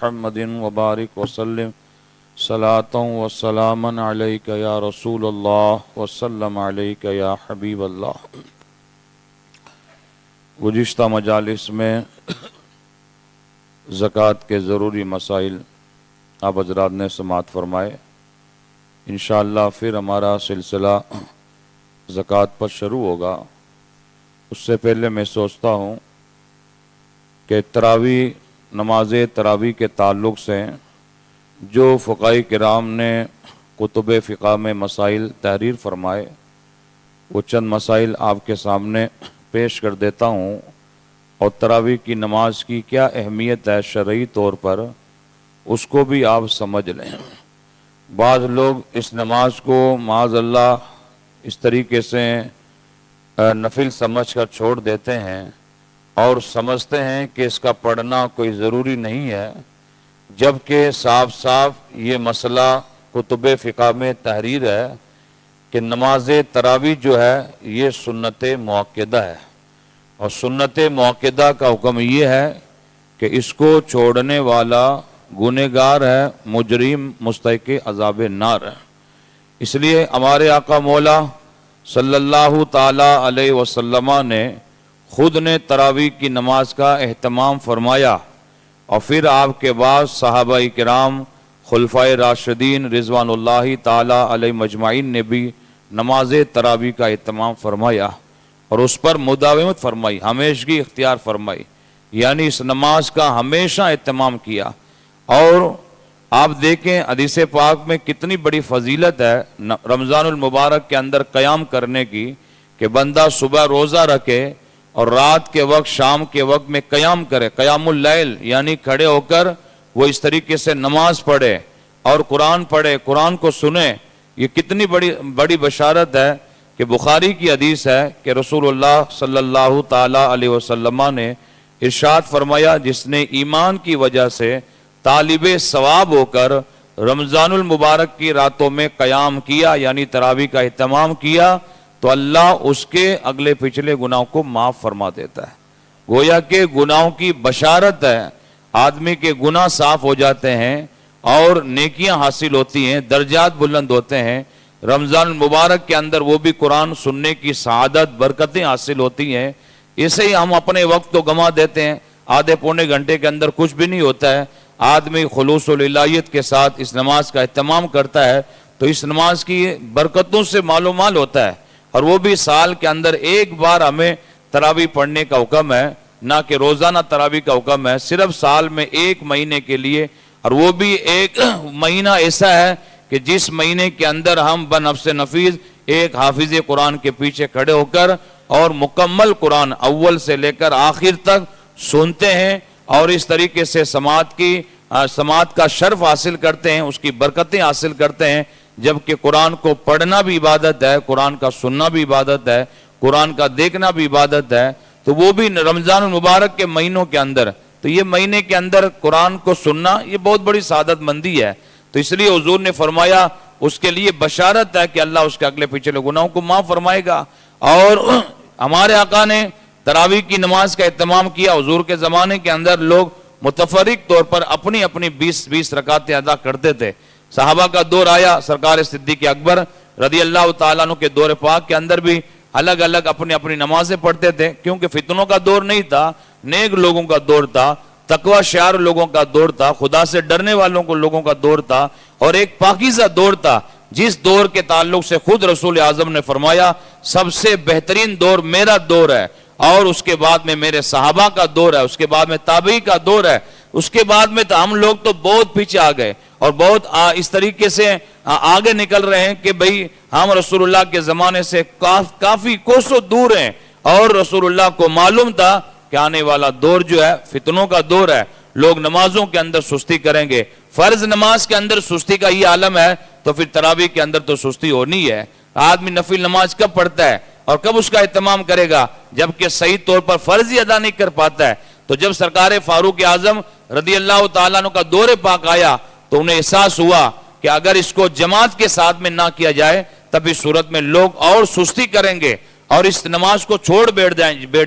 محمد وبارک وسلم صلاۃ وسلاما علیک یا رسول اللہ وسلم علیک یا حبیب اللہ۔ گزشتہ مجالس میں زکوٰۃ کے ضروری مسائل آپ حضرات نے سماعت فرمائے۔ انشاءاللہ پھر ہمارا سلسلہ زکوٰۃ پر شروع ہوگا۔ اس سے پہلے میں سوچتا ہوں کہ نماز تراویح کے تعلق سے جو فقہاء کرام نے کتب فقہ میں مسائل تحریر فرمائے، وہ چند مسائل آپ کے سامنے پیش کر دیتا ہوں، اور تراویح کی نماز کی کیا اہمیت ہے شرعی طور پر اس کو بھی آپ سمجھ لیں۔ بعض لوگ اس نماز کو معاذ اللہ اس طریقے سے نفل سمجھ کر چھوڑ دیتے ہیں اور سمجھتے ہیں کہ اس کا پڑھنا کوئی ضروری نہیں ہے، جبکہ صاف صاف یہ مسئلہ کتب فقہ میں تحریر ہے کہ نماز تراویح جو ہے یہ سنت مؤکدہ ہے، اور سنت مؤکدہ کا حکم یہ ہے کہ اس کو چھوڑنے والا گنہگار ہے، مجرم، مستحق عذاب نار ہے۔ اس لیے ہمارے آقا مولا صلی اللہ تعالی علیہ وسلم نے خود نے تراویح کی نماز کا اہتمام فرمایا، اور پھر آپ کے بعد صحابہ کرام خلفائے راشدین رضوان اللہ تعالی علیہ مجمعین نے بھی نماز تراویح کا اہتمام فرمایا اور اس پر مداومت فرمائی، ہمیشگی اختیار فرمائی، یعنی اس نماز کا ہمیشہ اہتمام کیا۔ اور آپ دیکھیں حدیث پاک میں کتنی بڑی فضیلت ہے رمضان المبارک کے اندر قیام کرنے کی، کہ بندہ صبح روزہ رکھے اور رات کے وقت، شام کے وقت میں قیام کرے، قیام اللیل، یعنی کھڑے ہو کر وہ اس طریقے سے نماز پڑھے اور قرآن پڑھے، قرآن کو سنے۔ یہ کتنی بڑی بشارت ہے کہ بخاری کی حدیث ہے کہ رسول اللہ صلی اللہ تعالی علیہ وسلم نے ارشاد فرمایا، جس نے ایمان کی وجہ سے طالب ثواب ہو کر رمضان المبارک کی راتوں میں قیام کیا، یعنی تراویح کا اہتمام کیا، تو اللہ اس کے اگلے پچھلے گناہوں کو معاف فرما دیتا ہے۔ گویا کہ گناہوں کی بشارت ہے، آدمی کے گناہ صاف ہو جاتے ہیں اور نیکیاں حاصل ہوتی ہیں، درجات بلند ہوتے ہیں۔ رمضان المبارک کے اندر وہ بھی قرآن سننے کی سعادت، برکتیں حاصل ہوتی ہیں۔ اسے ہی ہم اپنے وقت کو گنوا دیتے ہیں، آدھے پونے گھنٹے کے اندر کچھ بھی نہیں ہوتا ہے۔ آدمی خلوص و للہیت کے ساتھ اس نماز کا اہتمام کرتا ہے تو اس نماز کی برکتوں سے معلومات ہوتا ہے، اور وہ بھی سال کے اندر ایک بار ہمیں تراویح پڑھنے کا حکم ہے، نہ کہ روزانہ تراویح کا حکم ہے، صرف سال میں ایک مہینے کے لیے، اور وہ بھی ایک مہینہ ایسا ہے کہ جس مہینے کے اندر ہم بنفس نفیس ایک حافظ قرآن کے پیچھے کھڑے ہو کر اور مکمل قرآن اول سے لے کر آخر تک سنتے ہیں، اور اس طریقے سے سماعت کا شرف حاصل کرتے ہیں، اس کی برکتیں حاصل کرتے ہیں۔ جبکہ قرآن کو پڑھنا بھی عبادت ہے، قرآن کا سننا بھی عبادت ہے، قرآن کا دیکھنا بھی عبادت ہے، تو وہ بھی رمضان المبارک کے مہینوں کے اندر، تو یہ مہینے کے اندر قرآن کو سننا یہ بہت بڑی سعادت مندی ہے۔ تو اس لیے حضور نے فرمایا اس کے لیے بشارت ہے کہ اللہ اس کے اگلے پچھلے گناہوں کو معاف فرمائے گا۔ اور ہمارے آقا نے تراویح کی نماز کا اہتمام کیا۔ حضور کے زمانے کے اندر لوگ متفرق طور پر اپنی 20 رکعتیں ادا کرتے تھے۔ صحابہ کا دور آیا، سرکار صدیق اکبر رضی اللہ تعالیٰ عنہ کے دور پاک کے اندر بھی الگ الگ اپنی نمازیں پڑھتے تھے، کیونکہ فتنوں کا دور نہیں تھا، نیک لوگوں کا دور تھا، تقوی شعار لوگوں کا دور تھا، خدا سے ڈرنے والوں کو لوگوں کا دور تھا، اور ایک پاکیزہ دور تھا، جس دور کے تعلق سے خود رسول اعظم نے فرمایا سب سے بہترین دور میرا دور ہے، اور اس کے بعد میں میرے صحابہ کا دور ہے، اس کے بعد میں تابعی کا دور ہے، اس کے بعد میں تو ہم لوگ تو بہت پیچھے آ گئے اور بہت اس طریقے سے آگے نکل رہے ہیں کہ بھئی ہم رسول اللہ کے زمانے سے کافی کوسوں دور ہیں، اور رسول اللہ کو معلوم تھا کہ آنے والا دور جو ہے فتنوں کا دور ہے، لوگ نمازوں کے اندر سستی کریں گے۔ فرض نماز کے اندر سستی کا یہ عالم ہے تو پھر تراویح کے اندر تو سستی ہونی ہے۔ آدمی نفل نماز کب پڑھتا ہے اور کب اس کا اہتمام کرے گا؟ جبکہ صحیح طور پر فرض ہی ادا نہیں کر پاتا ہے۔ تو جب سرکار فاروق اعظم رضی اللہ تعالیٰ عنہ کا دور پاک آیا تو انہیں احساس ہوا کہ اگر اس کو جماعت کے ساتھ میں نہ کیا جائے تب اس صورت میں لوگ اور سستی کریں گے اور اس نماز کو چھوڑ بیٹھ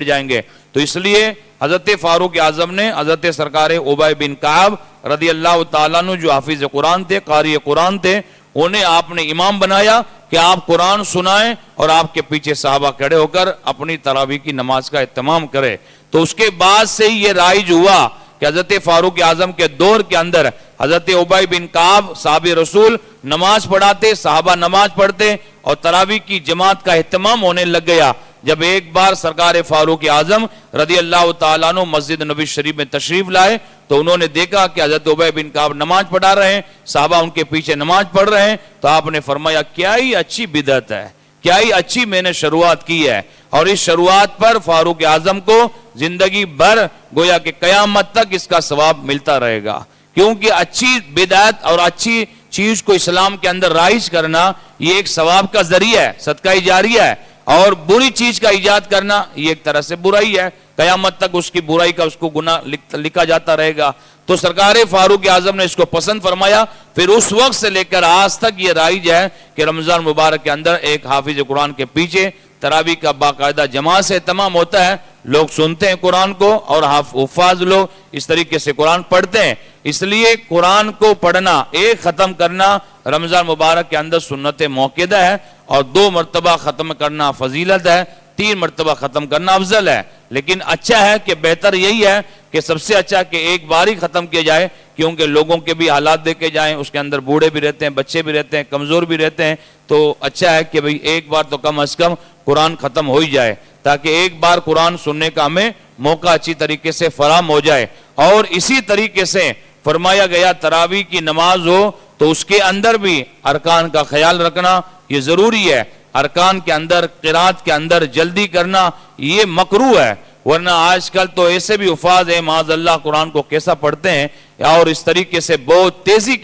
جائیں گے. تو اس لیے حضرت فاروق اعظم نے حضرت سرکار ابی بن کعب رضی اللہ تعالیٰ عنہ جو حافظ قرآن تھے، قاری قرآن تھے، انہیں آپ نے امام بنایا کہ آپ قرآن سنائیں اور آپ کے پیچھے صحابہ کھڑے ہو کر اپنی تراویح کی نماز کا اہتمام کرے. تو اس کے بعد سے ہی یہ رائج ہوا کہ حضرت فاروق اعظم کے دور کے اندر حضرت ابی بن کعب صحابی رسول نماز پڑھاتے، صحابہ نماز پڑھتے اور تراویح کی جماعت کا اہتمام ہونے لگ گیا. جب ایک بار سرکار فاروق اعظم رضی اللہ تعالیٰ عنہ مسجد نبوی شریف میں تشریف لائے تو انہوں نے دیکھا کہ حضرت ابی بن کعب نماز پڑھا رہے ہیں، صحابہ ان کے پیچھے نماز پڑھ رہے ہیں. تو آپ نے فرمایا کیا ہی اچھی بدعت ہے، کیا ہی اچھی میں نے شروعات کی ہے. اور اس شروعات پر فاروق اعظم کو زندگی بھر گویا کہ قیامت تک اس کا ثواب ملتا رہے گا، کیونکہ اچھی بدعت اور اچھی چیز کو اسلام کے اندر رائج کرنا یہ ایک ثواب کا ذریعہ ہے، صدقہ جاریہ ہے. اور بری چیز کا ایجاد کرنا یہ ایک طرح سے برائی ہے، قیامت تک اس کی برائی کا اس کو گناہ لکھا جاتا رہے گا. تو سرکار فاروق اعظم نے اس کو پسند فرمایا. پھر اس وقت سے لے کر آج تک یہ رائج ہے کہ رمضان مبارک کے اندر ایک حافظ قرآن کے پیچھے تراویح کا باقاعدہ جماعت سے اہتمام ہوتا ہے. لوگ سنتے ہیں قرآن کو اور حفاظ لوگ اس طریقے سے قرآن پڑھتے ہیں. اس لیے قرآن کو پڑھنا، ایک ختم کرنا رمضان مبارک کے اندر سنت موقدہ ہے، اور 2 مرتبہ ختم کرنا فضیلت ہے، 3 مرتبہ ختم کرنا افضل ہے. لیکن اچھا ہے کہ بہتر یہی ہے کہ سب سے اچھا کہ ایک بار ہی ختم کیا جائے، کیونکہ لوگوں کے بھی حالات دیکھے جائیں، اس کے اندر بوڑھے بھی رہتے ہیں، بچے بھی رہتے ہیں، کمزور بھی رہتے ہیں. تو اچھا ہے کہ بھئی ایک بار تو کم از کم قرآن ختم ہو ہی جائے، تاکہ ایک بار قرآن سننے کا ہمیں موقع اچھی طریقے سے فراہم ہو جائے. اور اسی طریقے سے فرمایا گیا تراویح کی نماز ہو تو اس کے اندر بھی ارکان کا خیال رکھنا یہ ضروری ہے. ارکان کے اندر، قرات کے اندر جلدی کرنا یہ مکروہ ہے، ورنہ آج کل تو ایسے بھی حفاظ ہیں معاذ اللہ قرآن کو کیسا پڑھتے ہیں اور اس طریقے سے بہت تیزی